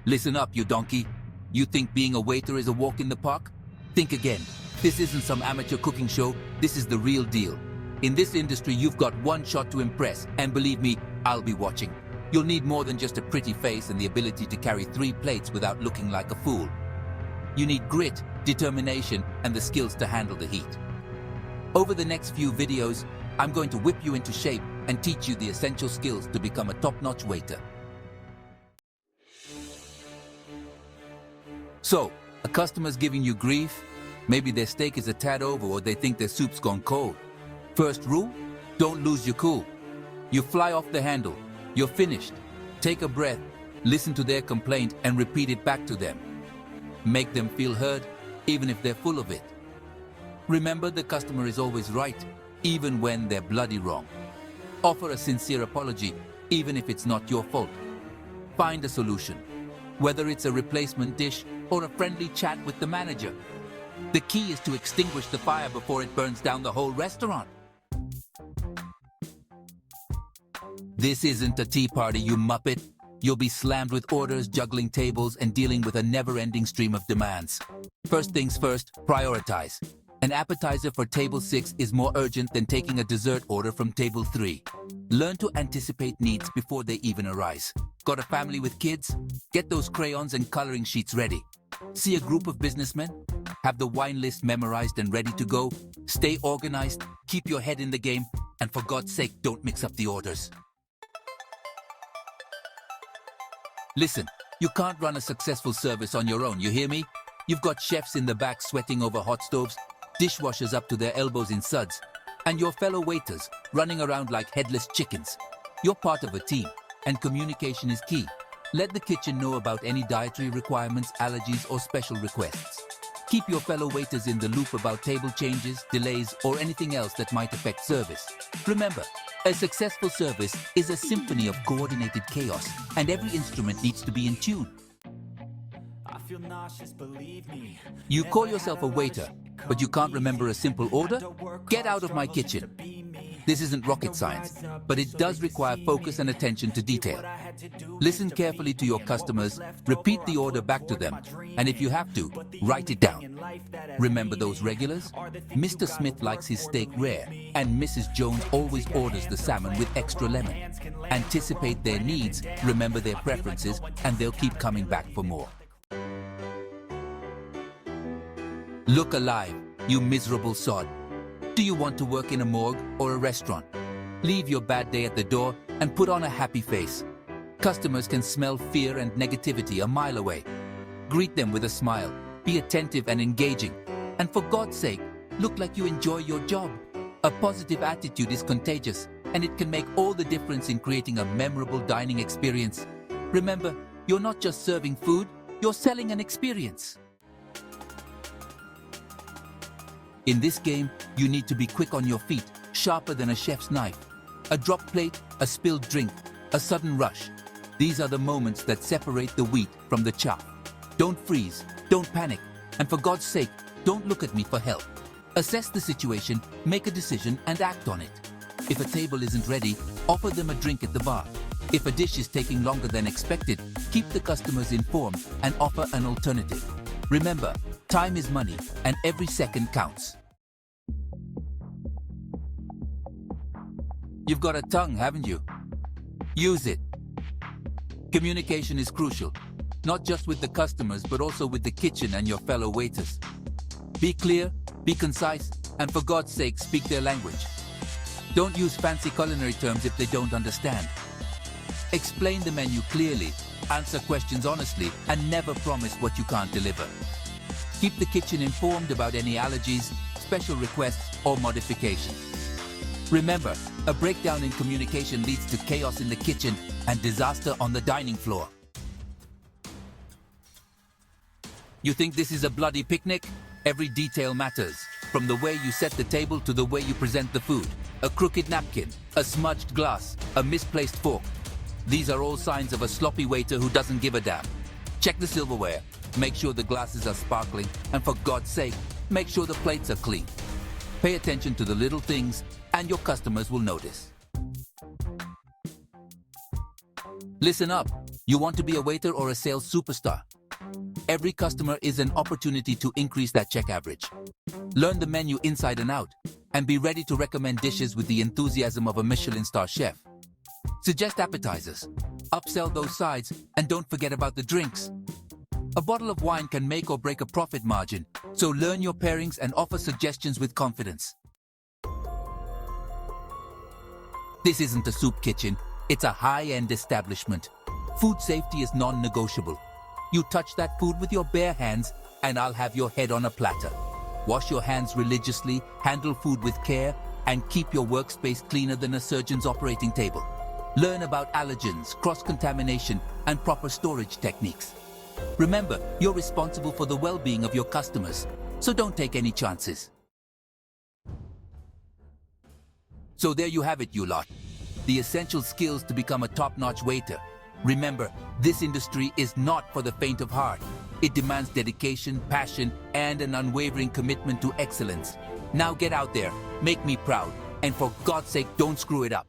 Listen up, you donkey. You think being a waiter is a walk in the park? Think again. This isn't some amateur cooking show. This is the real deal. In this industry, you've got one shot to impress, and believe me, I'll be watching. You'll need more than just a pretty face and the ability to carry 3 plates without looking like a fool. You need grit, determination, and the skills to handle the heat. Over the next few videos, I'm going to whip you into shape and teach you the essential skills to become a top-notch waiter. So, a customer's giving you grief? Maybe their steak is a tad over or they think their soup's gone cold. First rule, don't lose your cool. You fly off the handle. You're finished. Take a breath, listen to their complaint and repeat it back to them. Make them feel heard, even if they're full of it. Remember, the customer is always right, even when they're bloody wrong. Offer a sincere apology, even if it's not your fault. Find a solution, whether it's a replacement dish or a friendly chat with the manager. The key is to extinguish the fire before it burns down the whole restaurant. This isn't a tea party, you muppet. You'll be slammed with orders, juggling tables, and dealing with a never-ending stream of demands. First things first, prioritize. An appetizer for table 6 is more urgent than taking a dessert order from table 3. Learn to anticipate needs before they even arise. Got a family with kids? Get those crayons and coloring sheets ready. See a group of businessmen? Have the wine list memorized and ready to go? Stay organized, keep your head in the game, and for God's sake, don't mix up the orders. Listen, you can't run a successful service on your own, you hear me? You've got chefs in the back sweating over hot stoves, dishwashers up to their elbows in suds, and your fellow waiters running around like headless chickens. You're part of a team, and communication is key. Let the kitchen know about any dietary requirements, allergies, or special requests. Keep your fellow waiters in the loop about table changes, delays, or anything else that might affect service. Remember, a successful service is a symphony of coordinated chaos, and every instrument needs to be in tune. You call yourself a waiter, but you can't remember a simple order? Get out of my kitchen. This isn't rocket science, but it does require focus and attention to detail. Listen carefully to your customers, repeat the order back to them, and if you have to, write it down. Remember those regulars? Mr. Smith likes his steak rare, and Mrs. Jones always orders the salmon with extra lemon. Anticipate their needs, remember their preferences, and they'll keep coming back for more. Look alive, you miserable sod. Do you want to work in a morgue or a restaurant? Leave your bad day at the door and put on a happy face. Customers can smell fear and negativity a mile away. Greet them with a smile, be attentive and engaging, and for God's sake, look like you enjoy your job. A positive attitude is contagious, and it can make all the difference in creating a memorable dining experience. Remember, you're not just serving food, you're selling an experience. In this game, you need to be quick on your feet, sharper than a chef's knife. A dropped plate, a spilled drink, a sudden rush. These are the moments that separate the wheat from the chaff. Don't freeze, don't panic, and for God's sake, don't look at me for help. Assess the situation, make a decision, and act on it. If a table isn't ready, offer them a drink at the bar. If a dish is taking longer than expected, keep the customers informed and offer an alternative. Remember, time is money, and every second counts. You've got a tongue, haven't you? Use it. Communication is crucial, not just with the customers, but also with the kitchen and your fellow waiters. Be clear, be concise, and for God's sake, speak their language. Don't use fancy culinary terms if they don't understand. Explain the menu clearly, answer questions honestly, and never promise what you can't deliver. Keep the kitchen informed about any allergies, special requests, or modifications. Remember, a breakdown in communication leads to chaos in the kitchen and disaster on the dining floor. You think this is a bloody picnic? Every detail matters, from the way you set the table to the way you present the food. A crooked napkin, a smudged glass, a misplaced fork. These are all signs of a sloppy waiter who doesn't give a damn. Check the silverware, make sure the glasses are sparkling, and for God's sake, make sure the plates are clean. Pay attention to the little things, and your customers will notice. Listen up. You want to be a waiter or a sales superstar? Every customer is an opportunity to increase that check average. Learn the menu inside and out, and be ready to recommend dishes with the enthusiasm of a Michelin star chef. Suggest appetizers, upsell those sides, and don't forget about the drinks. A bottle of wine can make or break a profit margin, so learn your pairings and offer suggestions with confidence. This isn't a soup kitchen, it's a high-end establishment. Food safety is non-negotiable. You touch that food with your bare hands, and I'll have your head on a platter. Wash your hands religiously, handle food with care, and keep your workspace cleaner than a surgeon's operating table. Learn about allergens, cross-contamination, and proper storage techniques. Remember, you're responsible for the well-being of your customers, so don't take any chances. So there you have it, you lot. The essential skills to become a top-notch waiter. Remember, this industry is not for the faint of heart. It demands dedication, passion, and an unwavering commitment to excellence. Now get out there, make me proud, and for God's sake, don't screw it up.